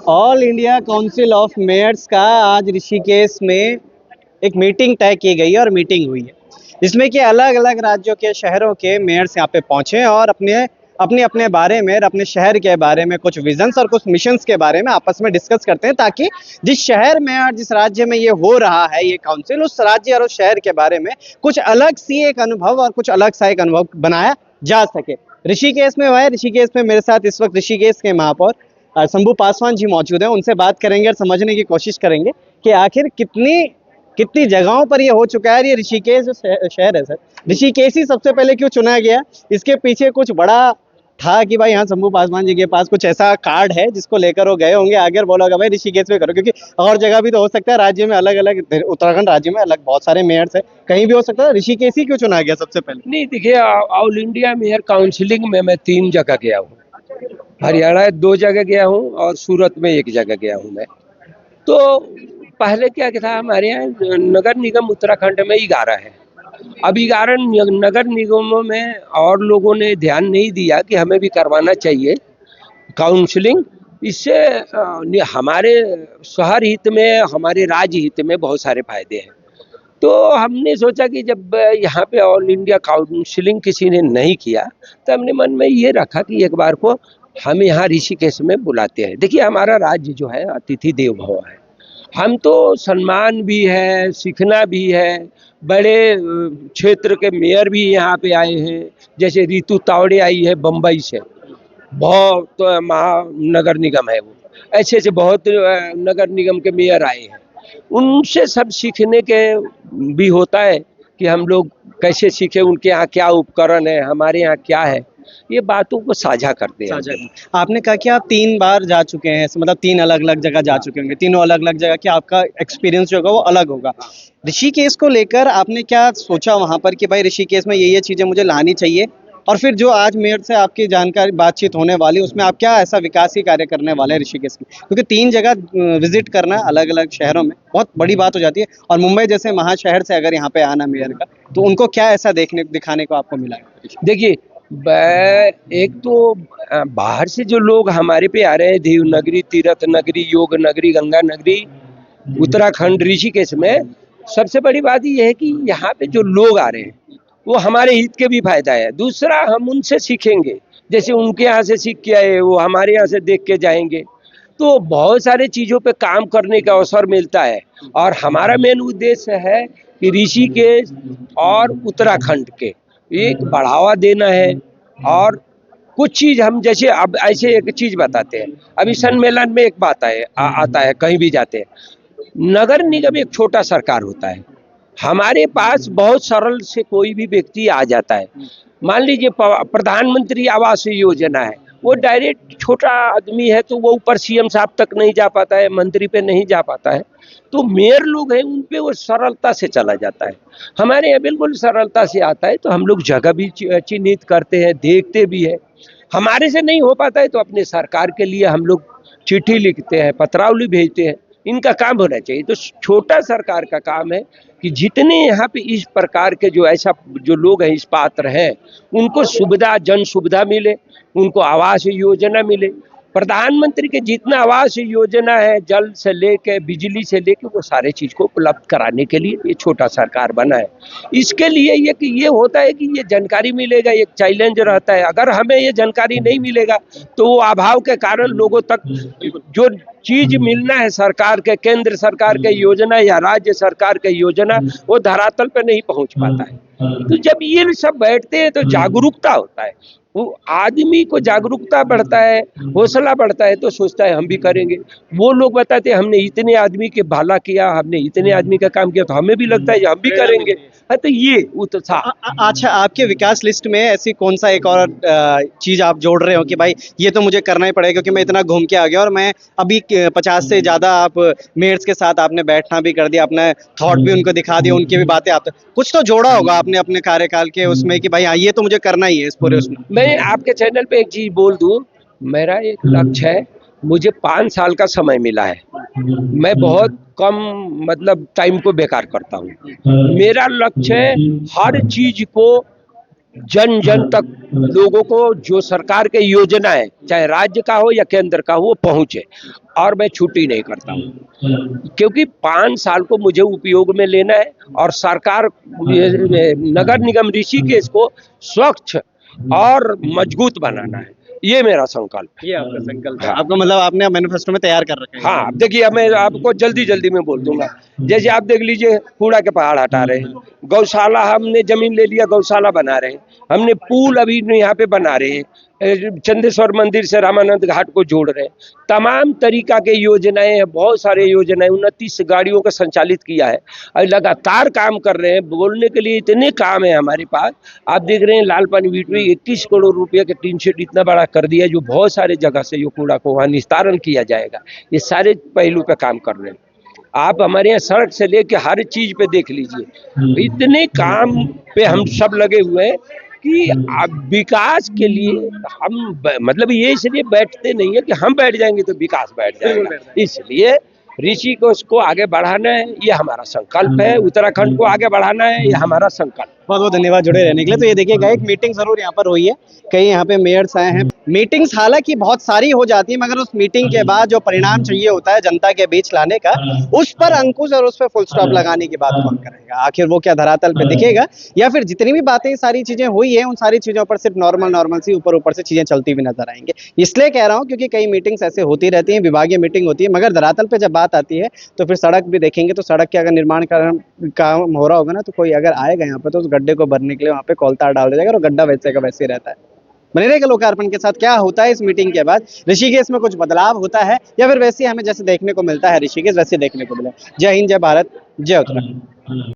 All India council of mayors का आज ऋषिकेश में एक मीटिंग तय की गई है और मीटिंग हुई है। इसमें कि अलग अलग राज्यों के शहरों के मेयर्स यहाँ पे पहुंचे और अपने अपने अपने बारे में, अपने शहर के बारे में कुछ विजन्स और कुछ मिशंस के बारे में आपस में डिस्कस करते हैं, ताकि जिस शहर में और जिस राज्य में ये हो रहा है ये काउंसिल, उस राज्य और उस शहर के बारे में कुछ अलग सी एक अनुभव और कुछ अलग सा एक अनुभव बनाया जा सके। ऋषिकेश में हुआ है। ऋषिकेश में मेरे साथ इस वक्त ऋषिकेश के महापौर शंभू पासवान जी मौजूद हैं। उनसे बात करेंगे और समझने की कोशिश करेंगे कि आखिर कितनी कितनी जगहों पर ये हो चुका है। ये ऋषिकेश जो शहर है सर, ऋषिकेश ही सबसे पहले क्यों चुना गया? इसके पीछे कुछ बड़ा था कि भाई यहाँ शंभू पासवान जी के पास कुछ ऐसा कार्ड है जिसको लेकर वो गए होंगे आगे और बोला होगा भाई ऋषिकेश में करो, क्योंकि और जगह भी तो हो सकता है, राज्य में अलग अलग, उत्तराखंड राज्य में अलग बहुत सारे मेयर्स है, कहीं भी हो सकता है। ऋषिकेश ही क्यों चुना गया सबसे पहले? नहीं, देखिए, ऑल इंडिया मेयर काउंसिलिंग में मैं 3 जगह गया हूँ। हरियाणा 2 जगह गया हूँ और सूरत में 1 जगह गया हूँ मैं। तो पहले क्या था, हमारे यहाँ नगर निगम उत्तराखंड में 11 है। अब 11 नगर निगमों में और लोगों ने ध्यान नहीं दिया कि हमें भी करवाना चाहिए काउंसलिंग। इससे हमारे शहर हित में, हमारे राज्य हित में बहुत सारे फायदे हैं। तो हमने सोचा कि जब यहाँ पे ऑल इंडिया काउंसलिंग किसी ने नहीं किया, तो हमने मन में ये रखा कि एक बार को हम यहाँ ऋषिकेश में बुलाते हैं। देखिए, हमारा राज्य जो है अतिथि देव भव है। हम तो सम्मान भी है, सीखना भी है। बड़े क्षेत्र के मेयर भी यहाँ पे आए हैं, जैसे रितु तावड़े आई है बम्बई से, बहुत महानगर निगम है वो। ऐसे ऐसे बहुत नगर निगम के मेयर आए हैं। उनसे सब सीखने के भी होता है कि हम लोग कैसे सीखे, उनके यहाँ क्या उपकरण है, हमारे यहाँ क्या है, ये बातों को साझा करते हैं। आपने कहा कि आप 3 बार जा चुके हैं, मतलब 3 अलग अलग जगह जा चुके होंगे, तीनों अलग अलग जगह कि आपका एक्सपीरियंस जो होगा वो अलग होगा। ऋषिकेश को लेकर आपने क्या सोचा वहां पर कि भाई ऋषिकेश में ये चीजें मुझे लानी चाहिए, और फिर जो आज मेयर से आपकी जानकारी बातचीत होने वाली उसमें आप क्या ऐसा विकासी कार्य करने वाले हैं ऋषिकेश की? क्योंकि 3 जगह विजिट करना अलग अलग शहरों में बहुत बड़ी बात हो जाती है, और मुंबई जैसे महाशहर से अगर यहाँ पे आना मेयर का, तो उनको क्या ऐसा देखने दिखाने को आपको मिला है? देखिए, एक तो बाहर से जो लोग हमारे पे आ रहे हैं, देवनगरी, तीर्थ नगरी, योग नगरी, गंगा नगरी, उत्तराखंड ऋषिकेश में, सबसे बड़ी बात यह है कि यहाँ पे जो लोग आ रहे हैं वो हमारे हित के भी फायदा है। दूसरा, हम उनसे सीखेंगे, जैसे उनके यहाँ से सीख के आए वो हमारे यहाँ से देख के जाएंगे, तो बहुत सारे चीज़ों पे काम करने का अवसर मिलता है। और हमारा मेन उद्देश्य है कि ऋषिकेश और उत्तराखंड के एक बढ़ावा देना है। और कुछ चीज हम, जैसे अब ऐसे एक चीज बताते हैं, अभी सम्मेलन में एक बात आता है, कहीं भी जाते हैं, नगर निगम एक छोटा सरकार होता है। हमारे पास बहुत सरल से कोई भी व्यक्ति आ जाता है। मान लीजिए प्रधानमंत्री आवास योजना है, वो डायरेक्ट छोटा आदमी है तो वो ऊपर सीएम साहब तक नहीं जा पाता है, मंत्री पे नहीं जा पाता है। तो मेयर लोग हैं, उन पे वो सरलता से चला जाता है। हमारे यहाँ बिल्कुल सरलता से आता है, तो हम लोग जगह भी चिन्हित करते हैं, देखते भी है। हमारे से नहीं हो पाता है तो अपने सरकार के लिए हम लोग चिट्ठी लिखते हैं, पत्रावली भेजते हैं। इनका काम होना चाहिए। तो छोटा सरकार का काम है कि जितने यहाँ पे इस प्रकार के ऐसा जो लोग हैं, इस पात्र हैं, उनको सुविधा, जन सुविधा मिले, उनको आवास योजना मिले। प्रधानमंत्री के जितना आवास योजना है, जल से लेके बिजली से लेके, वो सारे चीज को उपलब्ध कराने के लिए ये छोटा सरकार बना है। इसके लिए ये होता है कि ये जानकारी मिलेगा, एक चैलेंज रहता है। अगर हमें ये जानकारी नहीं मिलेगा तो वो अभाव के कारण लोगों तक जो चीज मिलना है, सरकार के, केंद्र सरकार के योजना या राज्य सरकार के योजना, वो धरातल पे नहीं पहुंच पाता है। तो जब ये सब बैठते हैं तो जागरूकता होता है, वो आदमी को जागरूकता बढ़ता है, हौसला बढ़ता है, तो सोचता है हम भी करेंगे। वो लोग बताते हैं हमने इतने आदमी के भला किया, हमने इतने आदमी का काम किया, तो हमें भी लगता है हम भी करेंगे। तो ये उत्साह। अच्छा, आपके विकास लिस्ट में ऐसी कौन सा एक और चीज आप जोड़ रहे हो कि भाई ये तो मुझे करना ही पड़ेगा, क्योंकि मैं इतना घूम के आ गया और मैं अभी 50 से ज्यादा आप मेयर्स के साथ आपने बैठना भी कर दिया, अपना थॉट भी उनको दिखा दिया, उनकी भी बातें आप कुछ तो जोड़ा होगा आपने अपने कार्यकाल के उसमें कि भाई हाँ ये तो मुझे करना ही है इस पूरे उसमें। मैं आपके चैनल पे एक चीज बोल दूं, मेरा एक लक्ष्य है, मुझे 5 साल का समय मिला है। मैं बहुत कम मतलब टाइम को बेकार करता हूँ। मेरा लक्ष्य है हर चीज को जन जन तक लोगों को जो सरकार के योजना है, चाहे राज्य का हो या केंद्र का हो, वो पहुंचे। और मैं छुट्टी नहीं करता हूँ, क्योंकि 5 साल को मुझे उपयोग में लेना है और सरकार नगर निगम ऋषिकेश को स्वच्छ और मजबूत बनाना है। ये मेरा संकल्प है। ये आपका संकल्प है, हाँ। आपको मतलब आपने मैनिफेस्टो में तैयार कर रखा है। हाँ, अब देखिए, अब मैं आपको जल्दी जल्दी में बोल दूंगा। जैसे आप देख लीजिए, कूड़ा के पहाड़ हटा रहे हैं, गौशाला हमने जमीन ले लिया, गौशाला बना रहे हैं, हमने पुल अभी यहाँ पे बना रहे हैं, चंदेश्वर मंदिर से रामानंद घाट को जोड़ रहे हैं। तमाम तरीका के योजनाएं हैं, बहुत सारे योजनाएं, 29 गाड़ियों का संचालित किया है और लगातार काम कर रहे हैं। बोलने के लिए इतने काम है हमारे पास। आप देख रहे हैं लाल पानी बीटवी 21 करोड़ रुपए के टीन शेड इतना बड़ा कर दिया, जो बहुत सारे जगह से जो कूड़ा को वहाँ निस्तारण किया जाएगा। ये सारे पहलू पे काम कर रहे हैं। आप हमारे यहाँ सड़क से लेके हर चीज पे देख लीजिए, इतने काम पे हम सब लगे हुए हैं कि विकास के लिए हम मतलब ये इसलिए बैठते नहीं है कि हम बैठ जाएंगे तो विकास बैठ जाएगा। इसलिए ऋषिकेश को आगे बढ़ाना है, ये हमारा संकल्प है। उत्तराखंड को आगे बढ़ाना है, ये हमारा संकल्प। बहुत बहुत धन्यवाद जुड़े रहने के लिए। तो ये देखिएगा, एक मीटिंग जरूर यहाँ पर हुई है, कई यहाँ पे मेयर्स आए हैं। मीटिंग्स हालांकि बहुत सारी हो जाती है, मगर उस मीटिंग के बाद जो परिणाम चाहिए होता है जनता के बीच लाने का, उस पर अंकुश और उस पर फुल स्टॉप लगाने की बात कौन करेगा? आखिर वो क्या धरातल पे दिखेगा, या फिर जितनी भी बातें सारी चीजें हुई है उन सारी चीजों पर सिर्फ नॉर्मल सी ऊपर ऊपर से चीजें चलती हुई नजर आएंगे? इसलिए कह रहा हूँ क्योंकि कई मीटिंग्स ऐसे होती रहती हैं, विभागीय मीटिंग होती है, मगर धरातल पे जब बात आती है तो फिर सड़क भी देखेंगे। तो सड़क के अगर निर्माण काम हो रहा होगा ना, तो कोई अगर आएगा यहाँ पे तो उस गड्ढे को भरने के लिए वहाँ पे कोलतार डाल दिया जाएगा और गड्ढा वैसे का वैसे ही रहता है। बने रहेगा लोकार्पण के साथ। क्या होता है इस मीटिंग के बाद? ऋषिकेश में कुछ बदलाव होता है या फिर वैसे हमें जैसे देखने को मिलता है ऋषिकेश वैसे देखने को मिला? जय हिंद, जय भारत, जय उत्तराखंड।